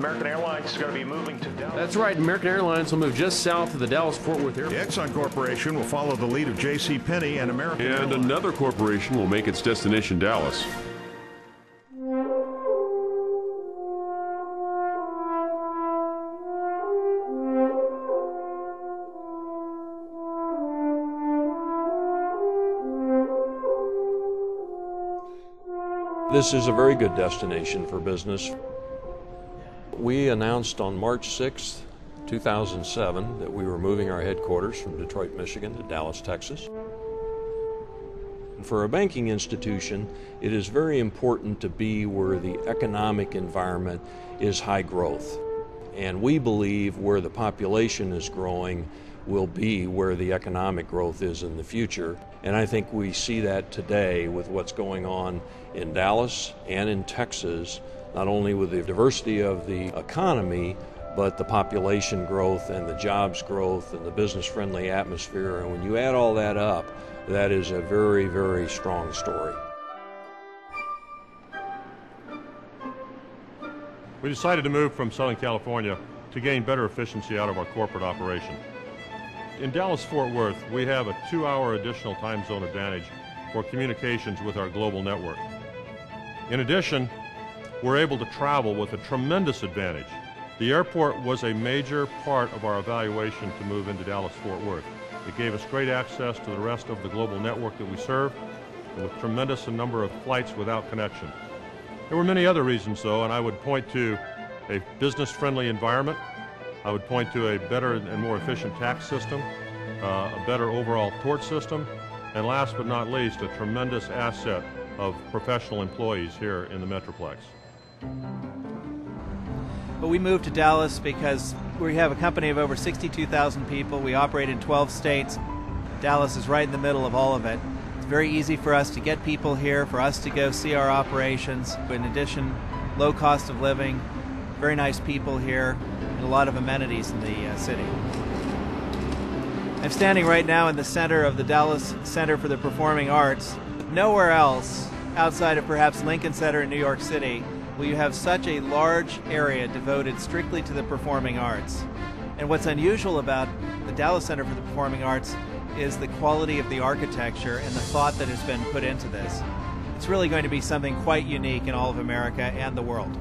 American Airlines is going to be moving to Dallas. That's right. American Airlines will move just south of the Dallas-Fort Worth The airport. Exxon Corporation will follow the lead of J.C. Penney and American And Airlines. another corporation will make its destination Dallas. This is a very good destination for business. We announced on March 6th, 2007, that we were moving our headquarters from Detroit, Michigan to Dallas, Texas. For a banking institution, it is very important to be where the economic environment is high growth. And we believe where the population is growing will be where the economic growth is in the future. And I think we see that today with what's going on in Dallas and in Texas, not only with the diversity of the economy, but the population growth and the jobs growth and the business-friendly atmosphere. And when you add all that up, that is a very, very strong story. We decided to move from Southern California to gain better efficiency out of our corporate operation. In Dallas-Fort Worth, we have a 2-hour additional time zone advantage for communications with our global network. In addition, we're able to travel with a tremendous advantage. The airport was a major part of our evaluation to move into Dallas-Fort Worth. It gave us great access to the rest of the global network that we serve, with tremendous number of flights without connection. There were many other reasons, though, and I would point to a business-friendly environment. I would point to a better and more efficient tax system, a better overall tort system, and last but not least, a tremendous asset of professional employees here in the Metroplex. But we moved to Dallas because we have a company of over 62,000 people. We operate in 12 states. Dallas is right in the middle of all of it. It's very easy for us to get people here, for us to go see our operations. In addition, low cost of living, very nice people here, and a lot of amenities in the city. I'm standing right now in the center of the Dallas Center for the Performing Arts. Nowhere else, outside of perhaps Lincoln Center in New York City, will you have such a large area devoted strictly to the performing arts. And what's unusual about the Dallas Center for the Performing Arts is the quality of the architecture and the thought that has been put into this. It's really going to be something quite unique in all of America and the world.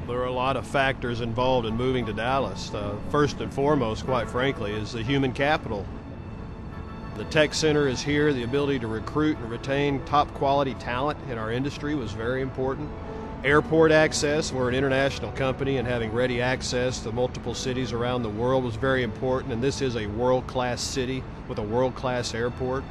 There are a lot of factors involved in moving to Dallas. First and foremost, quite frankly, is the human capital. The tech center is here. The ability to recruit and retain top quality talent in our industry was very important. Airport access, we're an international company, and having ready access to multiple cities around the world was very important, and this is a world-class city with a world-class airport.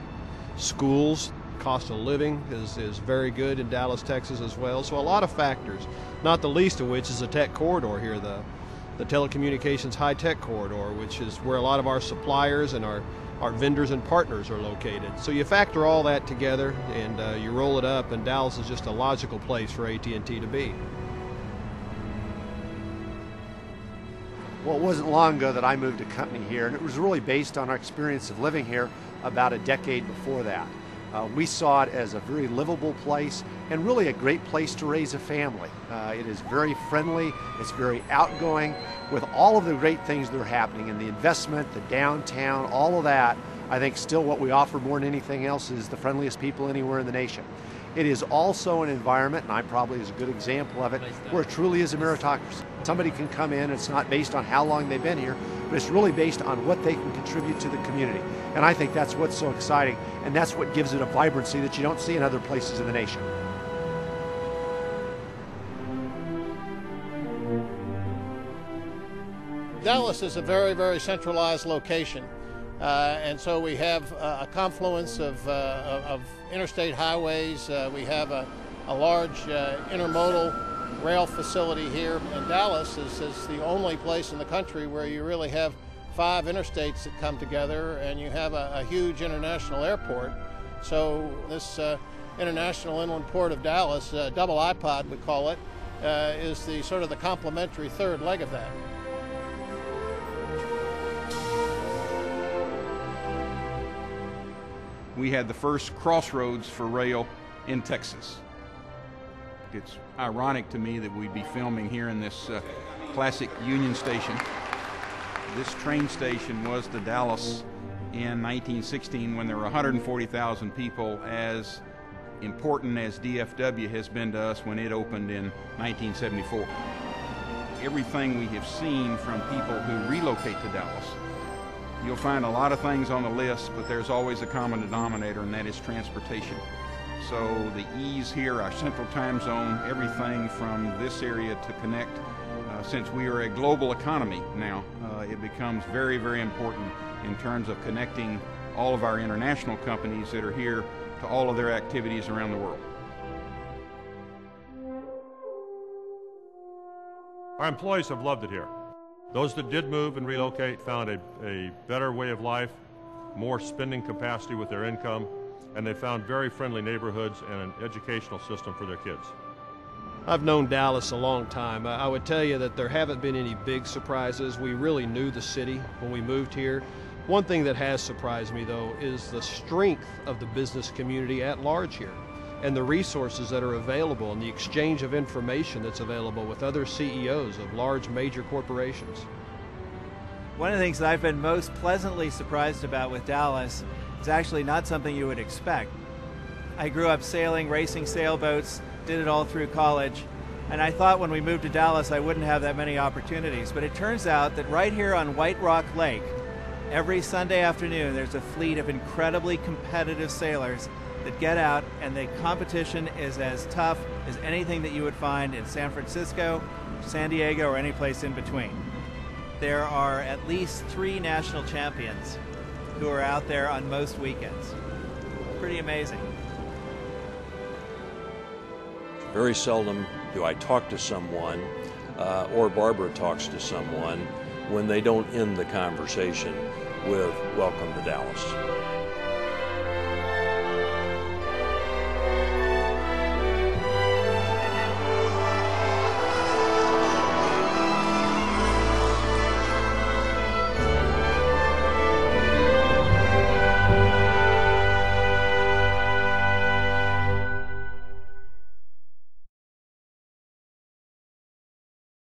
Schools, cost of living is very good in Dallas, Texas as well. So a lot of factors, not the least of which is the tech corridor here, the telecommunications high-tech corridor, which is where a lot of our suppliers and our vendors and partners are located. So you factor all that together and you roll it up, and Dallas is just a logical place for AT&T to be. Well, it wasn't long ago that I moved a company here, and it was really based on our experience of living here about a decade before that. We saw it as a very livable place and really a great place to raise a family. It is very friendly, it's very outgoing, with all of the great things that are happening in the investment, the downtown, all of that. I think still what we offer more than anything else is the friendliest people anywhere in the nation. It is also an environment, and I probably is a good example of it, where it truly is a meritocracy. Somebody can come in, it's not based on how long they've been here, but it's really based on what they can contribute to the community. And I think that's what's so exciting, and that's what gives it a vibrancy that you don't see in other places in the nation. Dallas is a very, very centralized location. And so we have a confluence of interstate highways. We have a large intermodal rail facility here. And Dallas is the only place in the country where you really have 5 interstates that come together, and you have a huge international airport. So this International Inland Port of Dallas, double iPod we call it, is the sort of the complementary third leg of that. We had the first crossroads for rail in Texas. it's ironic to me that we'd be filming here in this classic Union Station. This train station was to Dallas in 1916 when there were 140,000 people, as important as DFW has been to us when it opened in 1974. Everything we have seen from people who relocate to Dallas, you'll find a lot of things on the list, but there's always a common denominator, and that is transportation. So the ease here, our central time zone, everything from this area to connect, since we are a global economy now, it becomes very, very important in terms of connecting all of our international companies that are here to all of their activities around the world. Our employees have loved it here. Those that did move and relocate found a better way of life, more spending capacity with their income, and they found very friendly neighborhoods and an educational system for their kids. I've known Dallas a long time. I would tell you that there haven't been any big surprises. We really knew the city when we moved here. One thing that has surprised me, though, is the strength of the business community at large here, and the resources that are available and the exchange of information that's available with other CEOs of large major corporations. One of the things that I've been most pleasantly surprised about with Dallas is actually not something you would expect. I grew up sailing, racing sailboats, did it all through college, and I thought when we moved to Dallas I wouldn't have that many opportunities, but it turns out that right here on White Rock Lake, every Sunday afternoon there's a fleet of incredibly competitive sailors that get out, and the competition is as tough as anything that you would find in San Francisco, San Diego, or any place in between. There are at least 3 national champions who are out there on most weekends. Pretty amazing. Very seldom do I talk to someone or Barbara talks to someone when they don't end the conversation with "Welcome to Dallas."